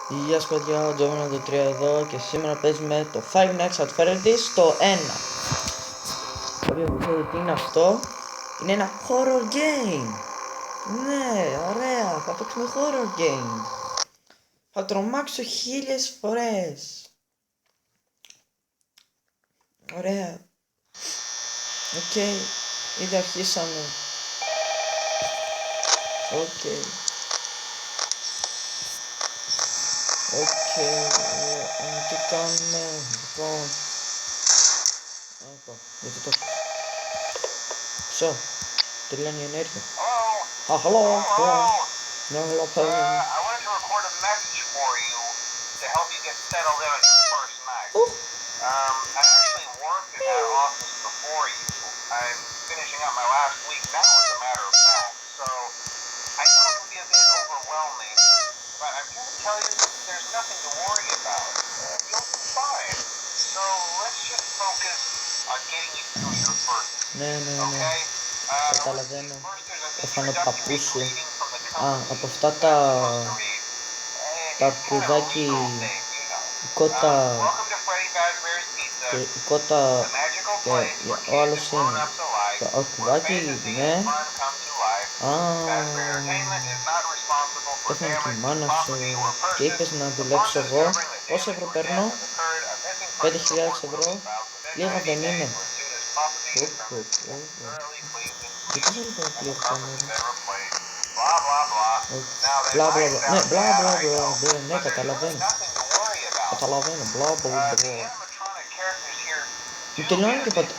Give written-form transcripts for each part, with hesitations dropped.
Γεια σας παιδιά, ο Τζόμενο το 3 εδώ και σήμερα παίζουμε το Five Nights at Freddy's στο 1. Όποιος δεν ξέρετε τι είναι αυτό, είναι ένα horror game. Ναι, ωραία, θα παίξουμε horror game. Θα τρομάξω 1000 φορές. Ωραία. Οκ, ήδη αρχίσαμε. Οκ. Τι κάνουμε, λοιπόν. Γιατί το... τελειώνει η ενέργεια. Hello. No, hello, I wanted to record a message for you to help you get settled in on your first night. I actually worked in that office before you. I'm finishing up my last week now, as a matter of fact, so I know it can be a bit overwhelming, but I'm here to tell you there's nothing to worry about. You'll be fine. So let's just focus on getting you through your first week, okay? Καταλαβαίνω. Έφανε παππού σου. Από αυτά τα αρκουδάκι, η κότα και ο άλλος είναι το αρκουδάκι, ναι. Πέθανε και η μάνα σου και είπες να δουλέψω εγώ. Πόσο ευρώ παίρνω? 5.000 ευρώ. Λίγα δεν είναι. Γιατί δεν είπα πλήρω κάμερα? Ναι, καταλαβαίνω. Μου τελειώνει και ποτέ.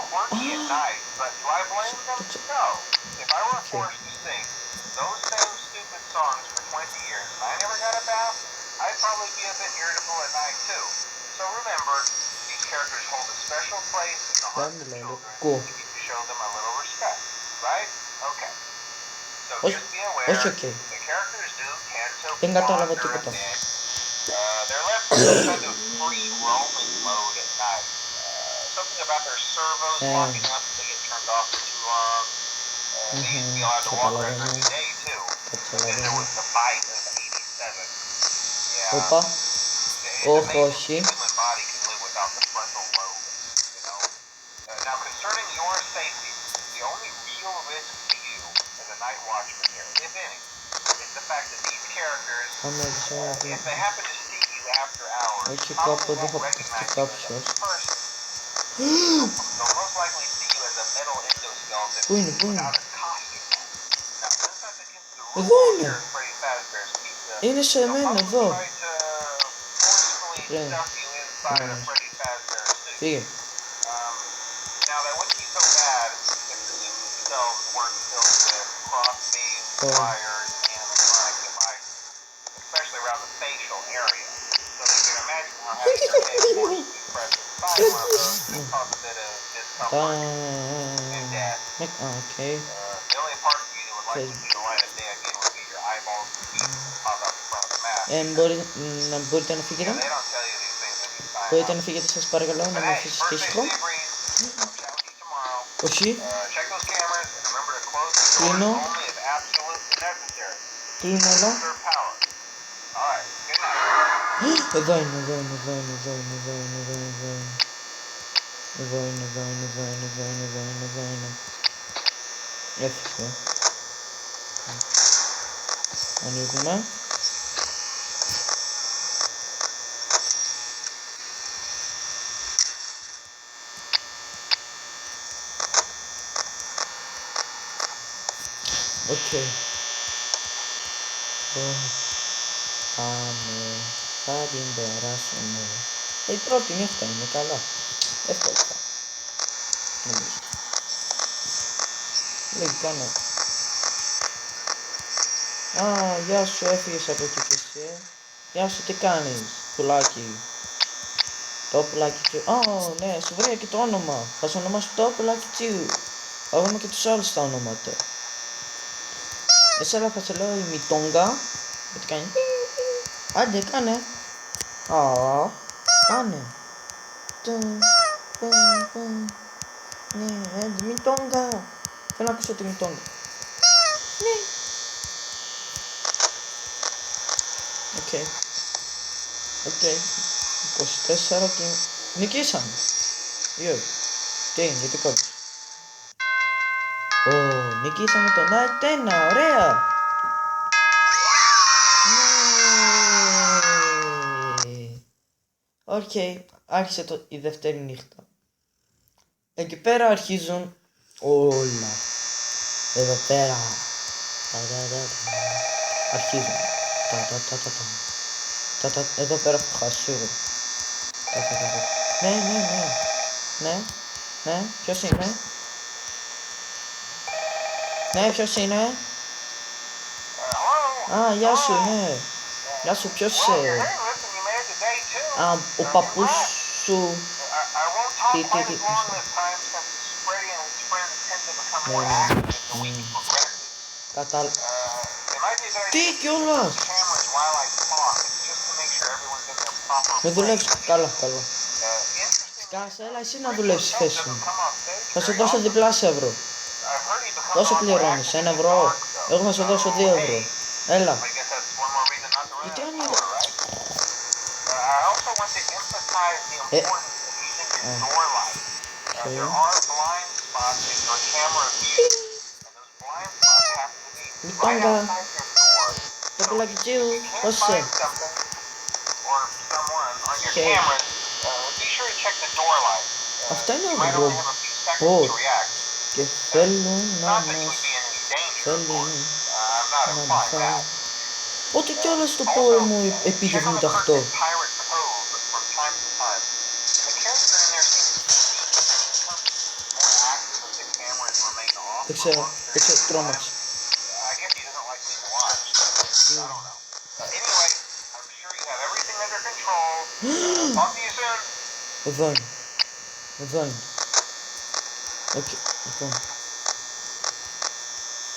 Όχι, οκ. Δεν κατάλαβα τίποτα. Οπα. Όχι. Όχι, κάπου εδώ θα πέφτει κάποιος. Πού είναι? Εδώ είναι. Είναι σε μένα, εδώ. Φύγε. Okay. Μπορείτε να φύγετε? Μπορείτε να φύγετε, σας παρακαλώ, να με αφήσεις και ήσυχο. Όχι. Κλείνω. Όλα. Εδώ είναι. Έφυγε. Ανοίγουμε. Οκ. Πάμε. Θα την περάσουμε. Η πρώτη νύχτα είναι καλά. Εύκολα. Νομίζω. Λογικά ναι. Γεια σου, έφυγες από εκεί και εσύ. Γεια σου, τι κάνεις, πουλάκι? Το πουλάκι τσιου. Ναι, σου βρήκα και το όνομα. Θα σου ονομάσω το πουλάκι τσιου. Θα βρούμε και τους άλλους τα ονόματα. Εσένα θα σε λέω η Μιτόγκα. Γιατί κάνει. Άντε, κάνε. Κάνε. Ναι, άντε, Μιτόγκα. Θέλω να ακούσω τη Μιτόγκα. Ναι. Οκ. Οκ. 24 και... Νικήσαμε. Τι έγινε, γιατί κόψεις. Νικήσαμε τον Night 1, ωραία. Οκ, άρχισε η δεύτερη νύχτα. Εκεί πέρα αρχίζουν όλα. Εδώ πέρα. Αρχίζουν. Εδώ πέρα έχω χάσει σίγουρα. Ναι, ποιος είναι? Ναι, ποιος είναι? Α, γεια σου, ναι. Γεια σου, ποιος είσαι? Α, ο παππούς σου. Τι. Κατάλαβα. Τι κιόλας. Με δουλεύεις. Καλά. Σκάσε, έλα εσύ να δουλεύεις στη θέση μου. Θα σου δώσω διπλάσια ευρώ. Πόσο πληρώνεις, 1 ευρώ? Εγώ θα σου δώσω 2 ευρώ. Έλα. Γιατί ανοίγω. Λοιπόν, το πουλακιτσίου, πώς είσαι? Αυτά είναι ρομπότ και θέλουν να μας φάνε. Ό,τι κιόλας στο πόλεμο επίτευγαν ταχτό. Δεν ξέρω, τρόμαξε. Εδώ είναι. Οκ, λοιπόν.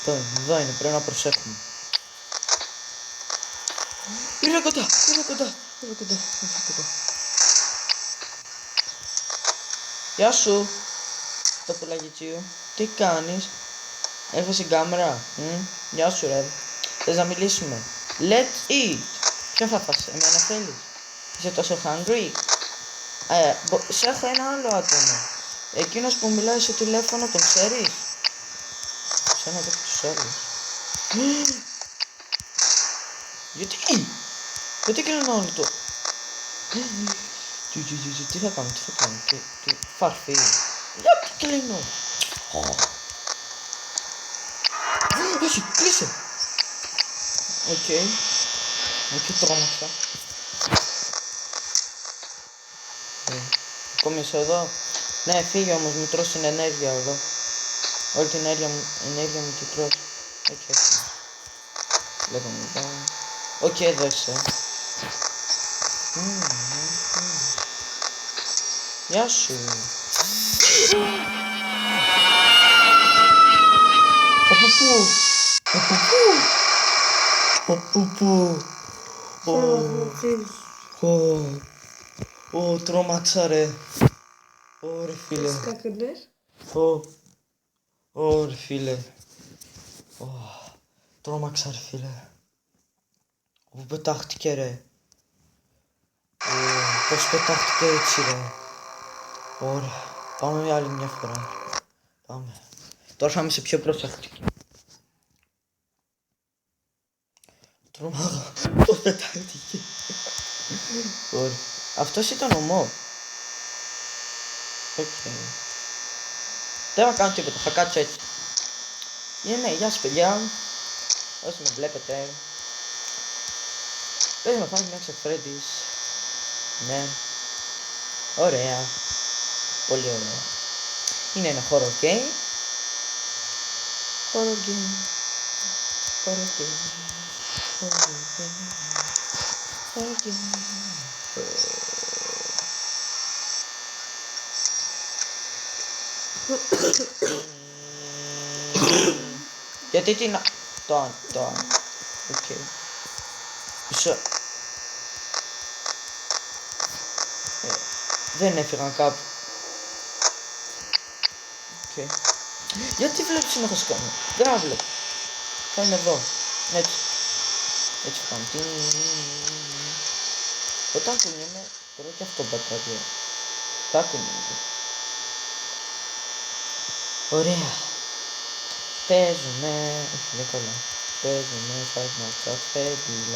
Εδώ είναι, πρέπει να προσέχουμε. Ήρθε κοντά. Γεια σου, το πουλαγιτσίου. Τι κάνεις? Έρχεσαι στην κάμερα. Γεια σου ρε. Θες να μιλήσουμε? Let's eat. Ποιον θα φας, εμένα θέλεις? Είσαι τόσο hungry? Σε έχω ένα άλλο άτομο. Εκείνος που μιλάει στο τηλέφωνο, τον ξέρεις? Σένα δεν τους άλλους. Γιατί κλείνω όλο το... Τι θα κάνω, φαρφί. Γιατί κλείνω. Όχι, κλείσε. Οκ, τρόμαξα. Ακόμη είσαι εδώ? Ναι, φύγε όμως, μου τρως την ενέργεια εδώ. Όλη την ενέργεια μου την τρως. Λέγαμε εδώ. Οκ, εδώ είσαι. Γεια σου. Τρόμαξα ρε. Ωρε φίλε. Ωρε φίλε. Τρόμαξα ρε φίλε. Πού πετάχτηκε ρε. Πώς πετάχτηκε έτσι ρε. Ωραία. Πάμε άλλη μια φορά. Πάμε. Τώρα θα είμαι σε πιο προσεκτική. Τρομάγα. Πώς πετάχτηκε. Ωραία. Αυτός ήταν ο Μο. Δεν θα κάνω τίποτα. Θα κάτσω έτσι. Ναι, γεια σας παιδιά. Όσοι με βλέπετε. Παίζει με Five Nights at Freddy's. Ναι. Ωραία. Πολύ ωραία. Είναι ένα horror game. Γιατί τι να... Το οκ. Πίσω. Δεν έφυγαν κάπου. Οκ. Γιατί βλέπεις συνεχώς κάνω? Δεν βλέπω. Θα είναι εδώ. Έτσι. Έτσι θα κάνω. Όταν κουνιέμαι, τώρα και αυτό μπαταρία. Τα κουνιέμαι. Ωραία. Παίζουμε, όχι δεν καλά. Παίζουμε Five Nights at Freddy's,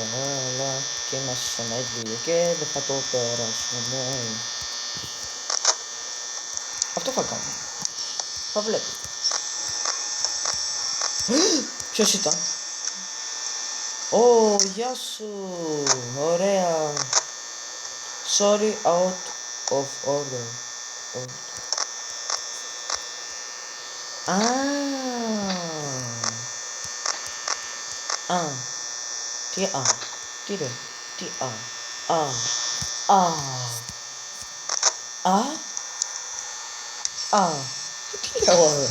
λα και είμαστε στο Night 2 και δεν θα το περάσουμε. Αυτό θα κάνω. Θα βλέπω. Ποιος ήταν? Ω, γεια σου. Ωραία. Sorry, out of order. Τι τι ρε, τι τι λέω ρε.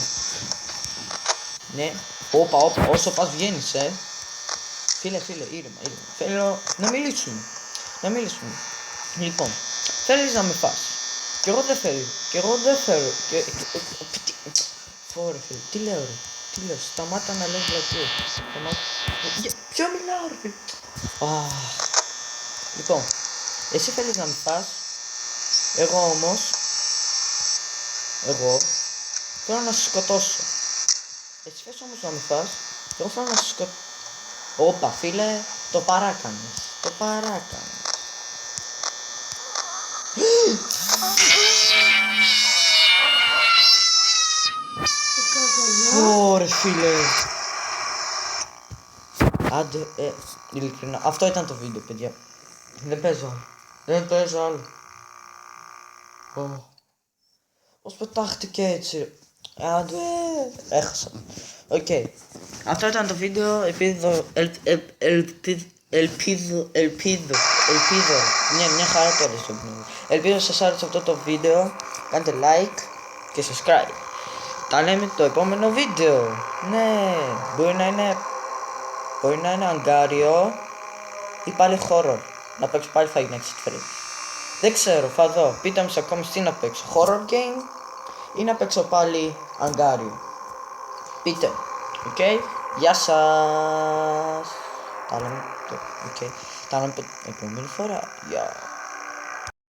Ναι, όπα, όσο πας βγαίνεις Φίλε, ήρεμα. Θέλω να μιλήσουμε. Λοιπόν, θέλεις να με φας. Κι εγώ δεν θέλω. Ωρε φίλε, τι λέω, σταμάτα να λες βλακίες. Ποιο μιλάω ρε φίλε. Λοιπόν, εσύ θέλεις να με φας. Εγώ όμως, θέλω να σε σκοτώσω. Εσύ θες όμως να με φας. Εγώ θέλω να σε σκοτώσω. Όπα φίλε, το παράκανες. Ωρε φίλε. Άντε, ειλικρινά, αυτό ήταν το βίντεο παιδιά. Δεν παίζω άλλο. Πώς πετάχτηκε έτσι. Άντε, έχασα. Οκ. Αυτό ήταν το βίντεο, ελπίζω. Ναι, μια χαρά το έδωσε το βίντεο. Ελπίζω σας άρεσε αυτό το βίντεο. Κάντε like και subscribe. Τα λέμε το επόμενο βίντεο. Ναι, μπορεί να είναι αγκάριο ή πάλι horror. Να παίξω πάλι Five Nights at Freddy's. Δεν ξέρω, θα δω. Πείτε μου ακόμη τι να παίξω. Horror game ή να παίξω πάλι αγκάριο. Πείτε. Οκ. Γεια σας. Τα λέμε την επόμενη φορά. Γεια.